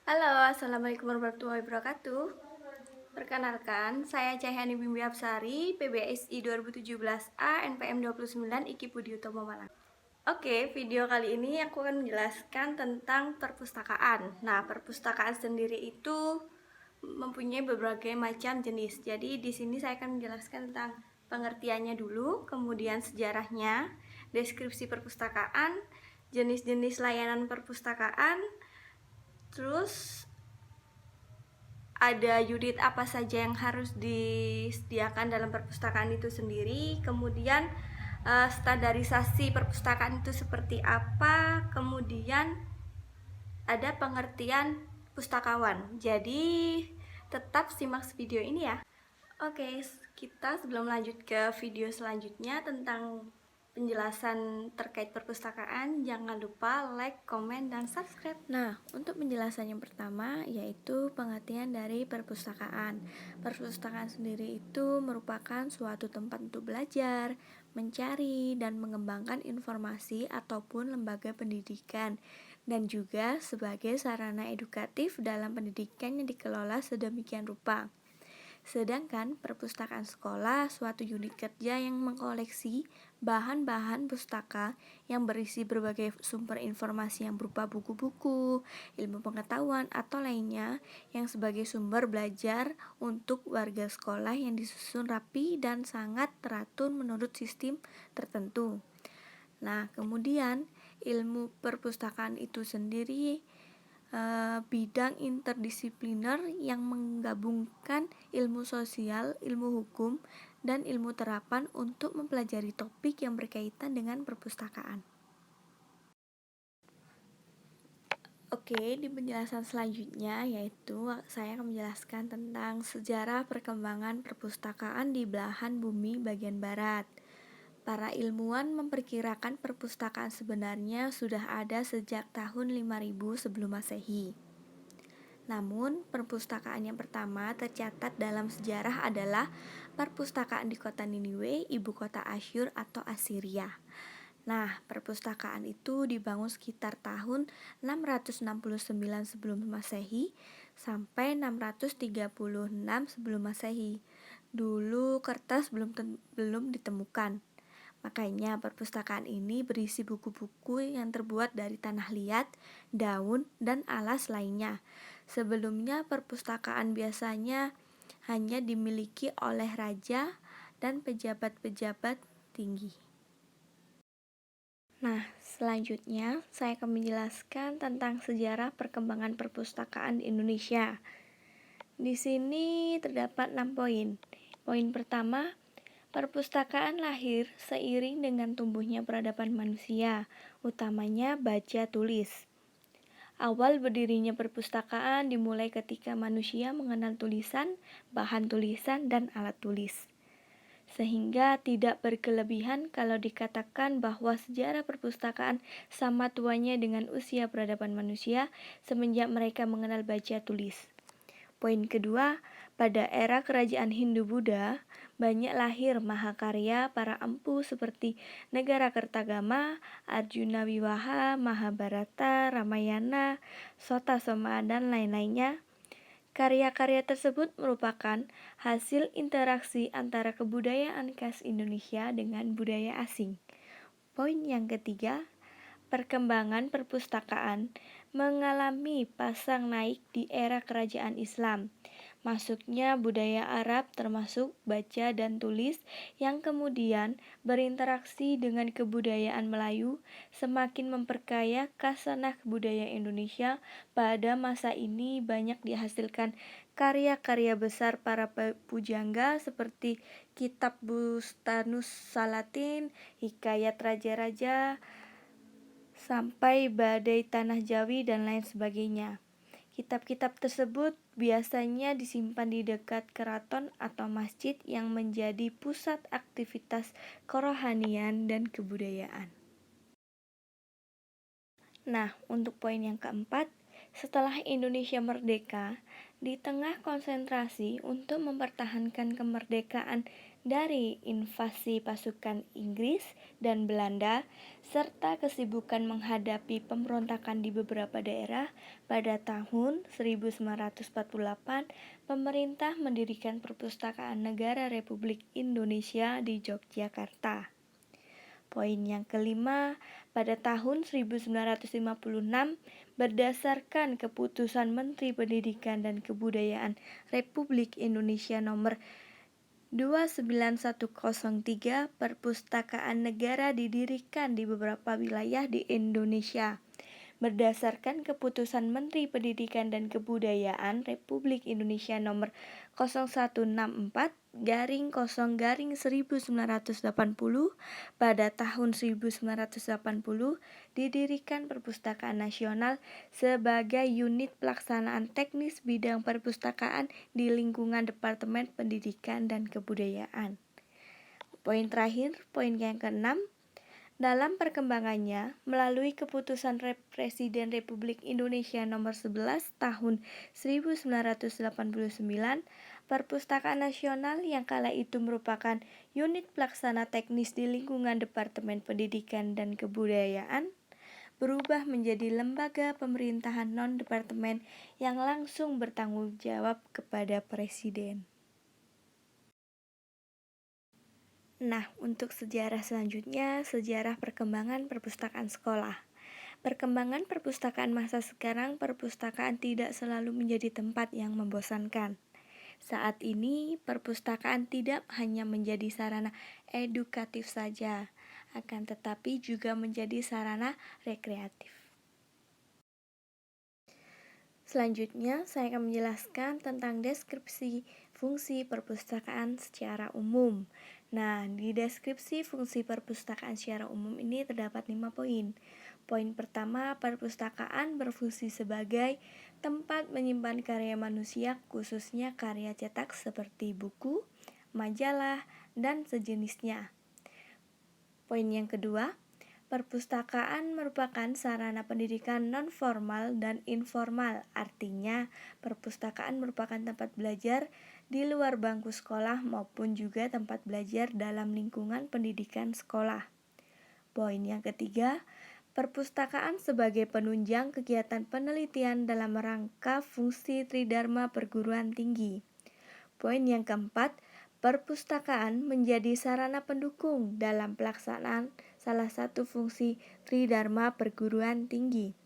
Halo, Assalamualaikum warahmatullahi wabarakatuh. Perkenalkan, saya Cahyani Bimbi Hapsari, PBSI 2017A, NPM 29, IKI Budi Utomo Malang. Oke, video kali ini aku akan menjelaskan tentang perpustakaan. Nah, perpustakaan sendiri itu mempunyai berbagai macam jenis. Jadi di sini saya akan menjelaskan tentang pengertiannya dulu, kemudian sejarahnya, deskripsi perpustakaan, jenis-jenis layanan perpustakaan, terus ada unit apa saja yang harus disediakan dalam perpustakaan itu sendiri, kemudian standarisasi perpustakaan itu seperti apa, kemudian ada pengertian pustakawan. Jadi tetap simak video ini ya. Oke, kita sebelum lanjut ke video selanjutnya tentang penjelasan terkait perpustakaan, jangan lupa like, komen, dan subscribe. Nah, untuk penjelasan yang pertama yaitu pengertian dari perpustakaan. Perpustakaan sendiri itu merupakan suatu tempat untuk belajar, mencari, dan mengembangkan informasi ataupun lembaga pendidikan, dan juga sebagai sarana edukatif dalam pendidikan yang dikelola sedemikian rupa. Sedangkan perpustakaan sekolah suatu unit kerja yang mengkoleksi bahan-bahan pustaka yang berisi berbagai sumber informasi yang berupa buku-buku, ilmu pengetahuan, atau lainnya yang sebagai sumber belajar untuk warga sekolah yang disusun rapi dan sangat teratur menurut sistem tertentu. Nah, kemudian ilmu perpustakaan itu sendiri bidang interdisipliner yang menggabungkan ilmu sosial, ilmu hukum, dan ilmu terapan untuk mempelajari topik yang berkaitan dengan perpustakaan. Oke, di penjelasan selanjutnya yaitu saya akan menjelaskan tentang sejarah perkembangan perpustakaan di belahan bumi bagian barat. Para ilmuwan memperkirakan perpustakaan sebenarnya sudah ada sejak tahun 5000 sebelum Masehi. Namun, perpustakaan yang pertama tercatat dalam sejarah adalah perpustakaan di kota Niniwe, ibu kota Asyur atau Assyria. Nah, perpustakaan itu dibangun sekitar tahun 669 sebelum Masehi sampai 636 sebelum Masehi. Dulu kertas belum ditemukan. Makanya perpustakaan ini berisi buku-buku yang terbuat dari tanah liat, daun, dan alas lainnya. Sebelumnya perpustakaan biasanya hanya dimiliki oleh raja dan pejabat-pejabat tinggi. Nah, selanjutnya saya akan menjelaskan tentang sejarah perkembangan perpustakaan di Indonesia. Di sini terdapat 6 poin. Poin pertama, perpustakaan lahir seiring dengan tumbuhnya peradaban manusia, utamanya baca tulis. Awal berdirinya perpustakaan dimulai ketika manusia mengenal tulisan, bahan tulisan, dan alat tulis. Sehingga tidak berkelebihan kalau dikatakan bahwa sejarah perpustakaan sama tuanya dengan usia peradaban manusia semenjak mereka mengenal baca tulis. Poin kedua, pada era kerajaan Hindu-Buddha, banyak lahir mahakarya para empu seperti Negara Kertagama, Arjuna Wiwaha, Mahabharata, Ramayana, Sota Soma, dan lain-lainnya. Karya-karya tersebut merupakan hasil interaksi antara kebudayaan khas Indonesia dengan budaya asing. Poin yang ketiga, perkembangan perpustakaan mengalami pasang naik di era kerajaan Islam. Masuknya budaya Arab termasuk baca dan tulis yang kemudian berinteraksi dengan kebudayaan Melayu semakin memperkaya khasanah budaya Indonesia. Pada masa ini banyak dihasilkan karya-karya besar para pujangga seperti Kitab Bustanus Salatin, Hikayat Raja-Raja, sampai Badai Tanah Jawi, dan lain sebagainya. Kitab-kitab tersebut biasanya disimpan di dekat keraton atau masjid yang menjadi pusat aktivitas kerohanian dan kebudayaan. Nah, untuk poin yang keempat, setelah Indonesia merdeka, Di tengah konsentrasi untuk mempertahankan kemerdekaan dari invasi pasukan Inggris dan Belanda, serta kesibukan menghadapi pemberontakan di beberapa daerah, pada tahun 1948, pemerintah mendirikan Perpustakaan Negara Republik Indonesia di Yogyakarta. Poin yang kelima, pada tahun 1956, berdasarkan keputusan Menteri Pendidikan dan Kebudayaan Republik Indonesia nomor 29103, Perpustakaan Negara didirikan di beberapa wilayah di Indonesia. Berdasarkan keputusan Menteri Pendidikan dan Kebudayaan Republik Indonesia nomor 0164-0-1980, pada tahun 1980 didirikan Perpustakaan Nasional sebagai unit pelaksanaan teknis bidang perpustakaan di lingkungan Departemen Pendidikan dan Kebudayaan. Poin terakhir, poin yang keenam, dalam perkembangannya, melalui keputusan Presiden Republik Indonesia nomor 11 tahun 1989, Perpustakaan Nasional yang kala itu merupakan unit pelaksana teknis di lingkungan Departemen Pendidikan dan Kebudayaan, berubah menjadi lembaga pemerintahan non-departemen yang langsung bertanggung jawab kepada Presiden. Nah, untuk sejarah selanjutnya, sejarah perkembangan perpustakaan sekolah. Perkembangan perpustakaan masa sekarang, perpustakaan tidak selalu menjadi tempat yang membosankan. Saat ini, perpustakaan tidak hanya menjadi sarana edukatif saja, akan tetapi juga menjadi sarana rekreatif. Selanjutnya, saya akan menjelaskan tentang deskripsi fungsi perpustakaan secara umum. Nah, di deskripsi fungsi perpustakaan secara umum ini terdapat 5 poin. Poin pertama, perpustakaan berfungsi sebagai tempat menyimpan karya manusia, khususnya karya cetak seperti buku, majalah, dan sejenisnya. Poin yang kedua, perpustakaan merupakan sarana pendidikan non-formal dan informal. Artinya, perpustakaan merupakan tempat belajar di luar bangku sekolah maupun juga tempat belajar dalam lingkungan pendidikan sekolah. Poin yang ketiga, perpustakaan sebagai penunjang kegiatan penelitian dalam rangka fungsi Tridharma perguruan tinggi. Poin yang keempat, perpustakaan menjadi sarana pendukung dalam pelaksanaan salah satu fungsi Tridharma perguruan tinggi.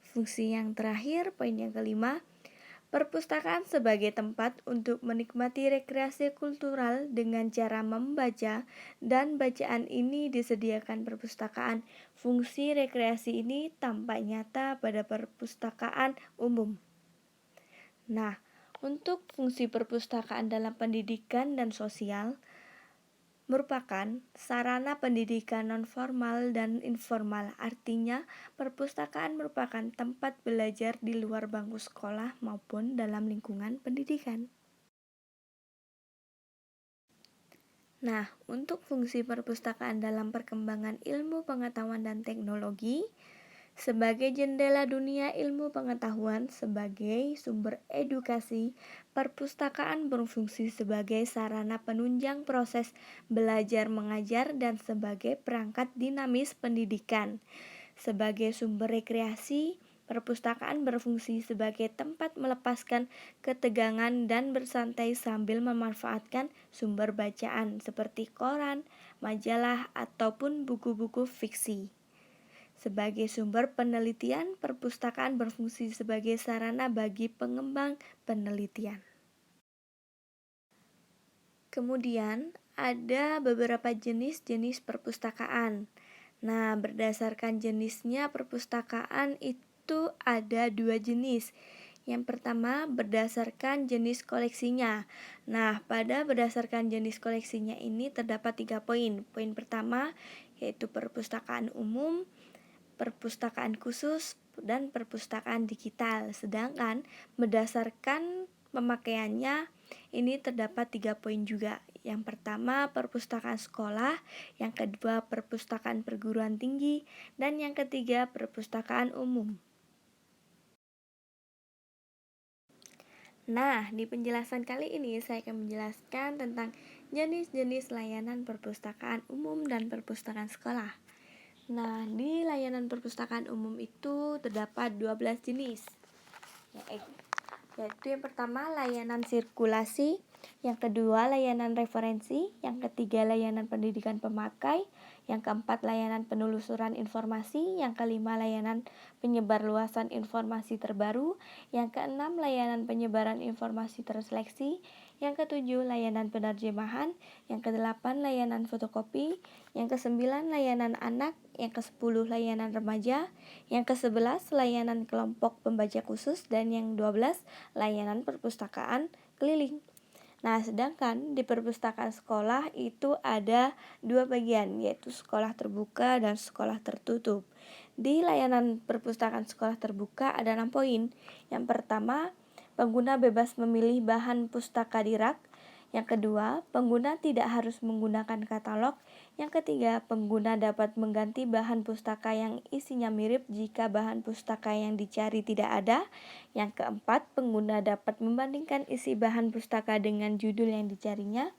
Fungsi yang terakhir, poin yang kelima, perpustakaan sebagai tempat untuk menikmati rekreasi kultural dengan cara membaca, dan bacaan ini disediakan perpustakaan. Fungsi rekreasi ini tampak nyata pada perpustakaan umum. Nah, untuk fungsi perpustakaan dalam pendidikan dan sosial, merupakan sarana pendidikan non-formal dan informal. Artinya, perpustakaan merupakan tempat belajar di luar bangku sekolah maupun dalam lingkungan pendidikan. Nah, untuk fungsi perpustakaan dalam perkembangan ilmu pengetahuan dan teknologi, sebagai jendela dunia ilmu pengetahuan, sebagai sumber edukasi, perpustakaan berfungsi sebagai sarana penunjang proses belajar mengajar dan sebagai perangkat dinamis pendidikan. Sebagai sumber rekreasi, perpustakaan berfungsi sebagai tempat melepaskan ketegangan dan bersantai sambil memanfaatkan sumber bacaan seperti koran, majalah, ataupun buku-buku fiksi. Sebagai sumber penelitian, perpustakaan berfungsi sebagai sarana bagi pengembang penelitian. Kemudian, ada beberapa jenis-jenis perpustakaan. Nah, berdasarkan jenisnya perpustakaan itu ada 2 jenis. Yang pertama, berdasarkan jenis koleksinya. Nah, pada berdasarkan jenis koleksinya ini terdapat 3 poin. Poin pertama yaitu perpustakaan umum, perpustakaan khusus, dan perpustakaan digital. Sedangkan berdasarkan pemakaiannya ini terdapat 3 poin juga. Yang pertama, perpustakaan sekolah, yang kedua, perpustakaan perguruan tinggi, dan yang ketiga, perpustakaan umum. Nah, di penjelasan kali ini saya akan menjelaskan tentang jenis-jenis layanan perpustakaan umum dan perpustakaan sekolah. Nah, di layanan perpustakaan umum itu terdapat 12 jenis, yaitu yang pertama layanan sirkulasi, yang kedua layanan referensi, yang ketiga layanan pendidikan pemakai, yang keempat layanan penelusuran informasi, yang kelima layanan penyebarluasan informasi terbaru, yang keenam layanan penyebaran informasi terseleksi, yang ketujuh layanan penerjemahan, yang kedelapan layanan fotokopi, yang kesembilan layanan anak, yang kesepuluh layanan remaja, yang kesebelas layanan kelompok pembaca khusus, dan yang 12 layanan perpustakaan keliling. Nah, sedangkan di perpustakaan sekolah itu ada dua bagian, yaitu sekolah terbuka dan sekolah tertutup. Di layanan perpustakaan sekolah terbuka ada 6 poin. Yang pertama, pengguna bebas memilih bahan pustaka di rak. Yang kedua, pengguna tidak harus menggunakan katalog. Yang ketiga, pengguna dapat mengganti bahan pustaka yang isinya mirip jika bahan pustaka yang dicari tidak ada. Yang keempat, pengguna dapat membandingkan isi bahan pustaka dengan judul yang dicarinya.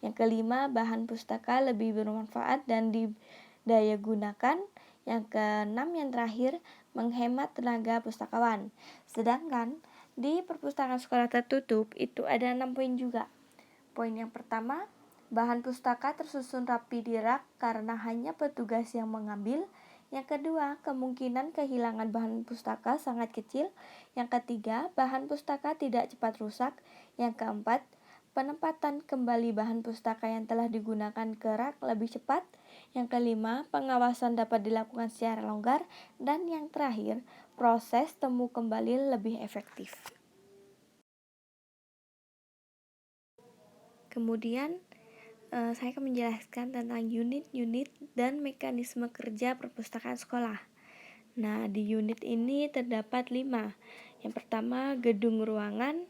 Yang kelima, bahan pustaka lebih bermanfaat dan didaya gunakan. Yang keenam, yang terakhir, menghemat tenaga pustakawan. Sedangkan di perpustakaan sekolah tertutup itu ada 6 poin juga. Poin yang pertama, bahan pustaka tersusun rapi di rak karena hanya petugas yang mengambil. Yang kedua, kemungkinan kehilangan bahan pustaka sangat kecil. Yang ketiga, bahan pustaka tidak cepat rusak. Yang keempat, penempatan kembali bahan pustaka yang telah digunakan ke rak lebih cepat. Yang kelima, pengawasan dapat dilakukan secara longgar. Dan yang terakhir, proses temu kembali lebih efektif. Kemudian saya akan menjelaskan tentang unit-unit dan mekanisme kerja perpustakaan sekolah. Nah, di unit ini terdapat 5. Yang pertama, gedung ruangan.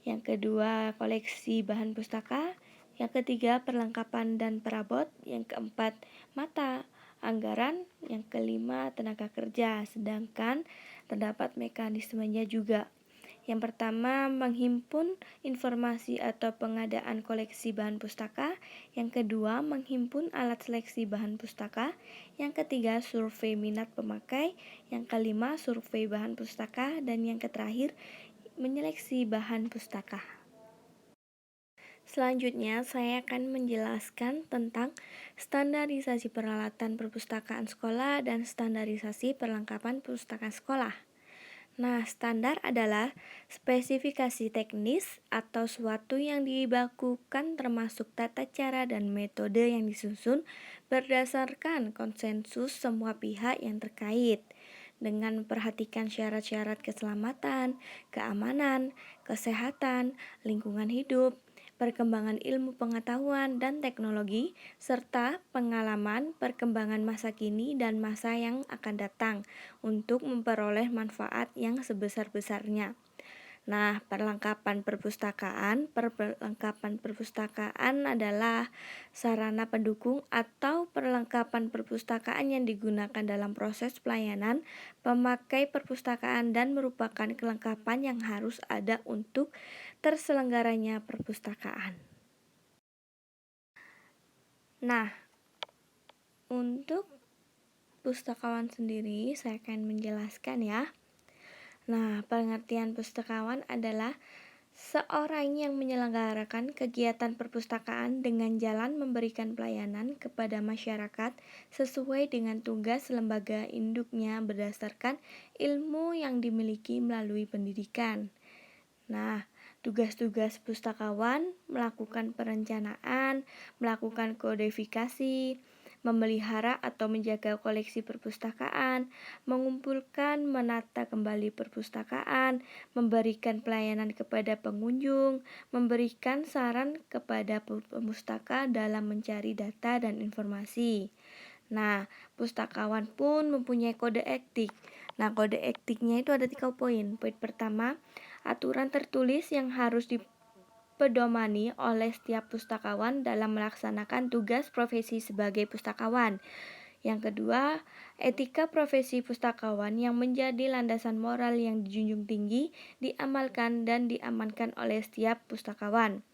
Yang kedua, koleksi bahan pustaka. Yang ketiga, perlengkapan dan perabot. Yang keempat, mata anggaran. Yang kelima, tenaga kerja. Sedangkan terdapat mekanismenya juga. Yang pertama, menghimpun informasi atau pengadaan koleksi bahan pustaka. Yang kedua, menghimpun alat seleksi bahan pustaka. Yang ketiga, survei minat pemakai. Yang kelima, survei bahan pustaka. Dan yang terakhir, menyeleksi bahan pustaka. Selanjutnya, saya akan menjelaskan tentang standarisasi peralatan perpustakaan sekolah dan standarisasi perlengkapan perpustakaan sekolah. Nah, standar adalah spesifikasi teknis atau suatu yang dibakukan termasuk tata cara dan metode yang disusun berdasarkan konsensus semua pihak yang terkait dengan memperhatikan syarat-syarat keselamatan, keamanan, kesehatan, lingkungan hidup, perkembangan ilmu pengetahuan dan teknologi, serta pengalaman perkembangan masa kini dan masa yang akan datang untuk memperoleh manfaat yang sebesar-besarnya. Nah, perlengkapan perpustakaan adalah sarana pendukung atau perlengkapan perpustakaan yang digunakan dalam proses pelayanan pemakai perpustakaan dan merupakan kelengkapan yang harus ada untuk terselenggaranya perpustakaan. Nah, untuk pustakawan sendiri saya akan menjelaskan ya. Nah, pengertian pustakawan adalah seorang yang menyelenggarakan kegiatan perpustakaan dengan jalan memberikan pelayanan kepada masyarakat sesuai dengan tugas lembaga induknya berdasarkan ilmu yang dimiliki melalui pendidikan. Nah, tugas-tugas pustakawan melakukan perencanaan, melakukan kodifikasi, memelihara atau menjaga koleksi perpustakaan, mengumpulkan, menata kembali perpustakaan, memberikan pelayanan kepada pengunjung, memberikan saran kepada pemustaka dalam mencari data dan informasi. Nah, pustakawan pun mempunyai kode etik. Nah, kode etiknya itu ada 3 poin. Poin pertama, aturan tertulis yang harus dipedomani oleh setiap pustakawan dalam melaksanakan tugas profesi sebagai pustakawan. Yang kedua, etika profesi pustakawan yang menjadi landasan moral yang dijunjung tinggi, diamalkan dan diamankan oleh setiap pustakawan.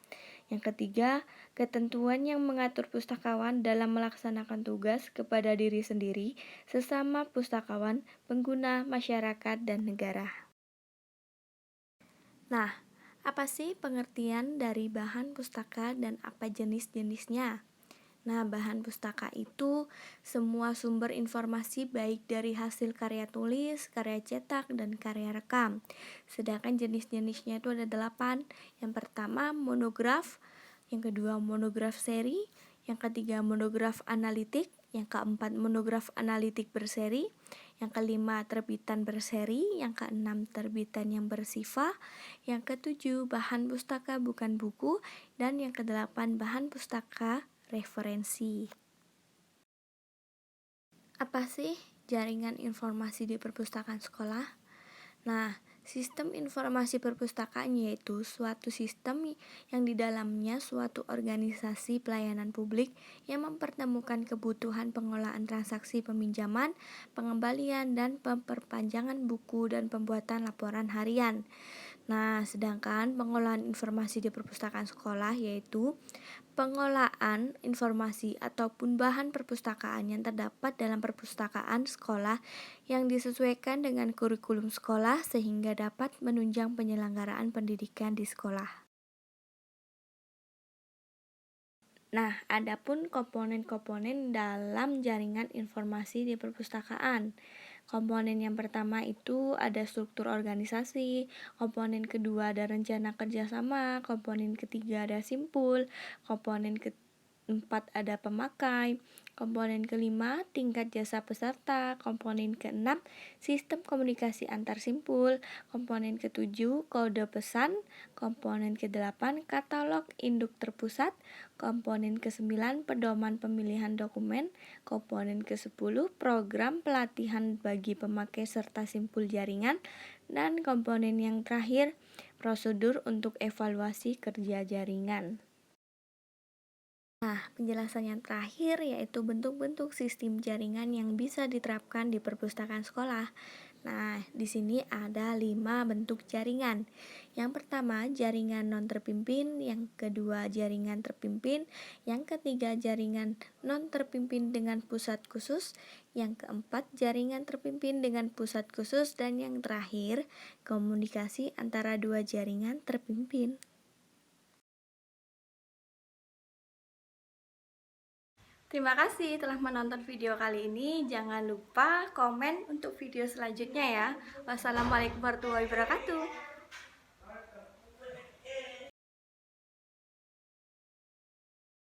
Yang ketiga, ketentuan yang mengatur pustakawan dalam melaksanakan tugas kepada diri sendiri, sesama pustakawan, pengguna, masyarakat, dan negara. Nah, apa sih pengertian dari bahan pustaka dan apa jenis-jenisnya? Nah, bahan pustaka itu semua sumber informasi baik dari hasil karya tulis, karya cetak, dan karya rekam. Sedangkan jenis-jenisnya itu ada 8. Yang pertama monograf, yang kedua monograf seri, yang ketiga monograf analitik, yang keempat monograf analitik berseri, yang kelima terbitan berseri, yang keenam terbitan yang bersifat, yang ketujuh bahan pustaka bukan buku, dan yang kedelapan bahan pustaka referensi. Apa sih jaringan informasi di perpustakaan sekolah? Nah, sistem informasi perpustakaan yaitu suatu sistem yang di dalamnya suatu organisasi pelayanan publik yang mempertemukan kebutuhan pengolahan transaksi peminjaman, pengembalian, dan perpanjangan buku dan pembuatan laporan harian. Nah, sedangkan pengolahan informasi di perpustakaan sekolah yaitu pengolahan informasi ataupun bahan perpustakaan yang terdapat dalam perpustakaan sekolah yang disesuaikan dengan kurikulum sekolah sehingga dapat menunjang penyelenggaraan pendidikan di sekolah. Nah, adapun komponen-komponen dalam jaringan informasi di perpustakaan. Komponen yang pertama itu ada struktur organisasi, komponen kedua ada rencana kerjasama, komponen ketiga ada simpul, komponen keempat ada pemakai, komponen kelima tingkat jasa peserta, komponen keenam sistem komunikasi antar simpul, komponen ketujuh kode pesan, komponen kedelapan katalog induk terpusat, komponen ke-9 pedoman pemilihan dokumen, komponen ke-10 program pelatihan bagi pemakai serta simpul jaringan, dan komponen yang terakhir prosedur untuk evaluasi kerja jaringan. Nah, penjelasan yang terakhir yaitu bentuk-bentuk sistem jaringan yang bisa diterapkan di perpustakaan sekolah. Nah, di sini ada 5 bentuk jaringan. Yang pertama, jaringan non terpimpin, yang kedua jaringan terpimpin, yang ketiga jaringan non terpimpin dengan pusat khusus, yang keempat jaringan terpimpin dengan pusat khusus, dan yang terakhir komunikasi antara dua jaringan terpimpin. Terima kasih telah menonton video kali ini. Jangan lupa komen untuk video selanjutnya ya. Wassalamualaikum warahmatullahi wabarakatuh.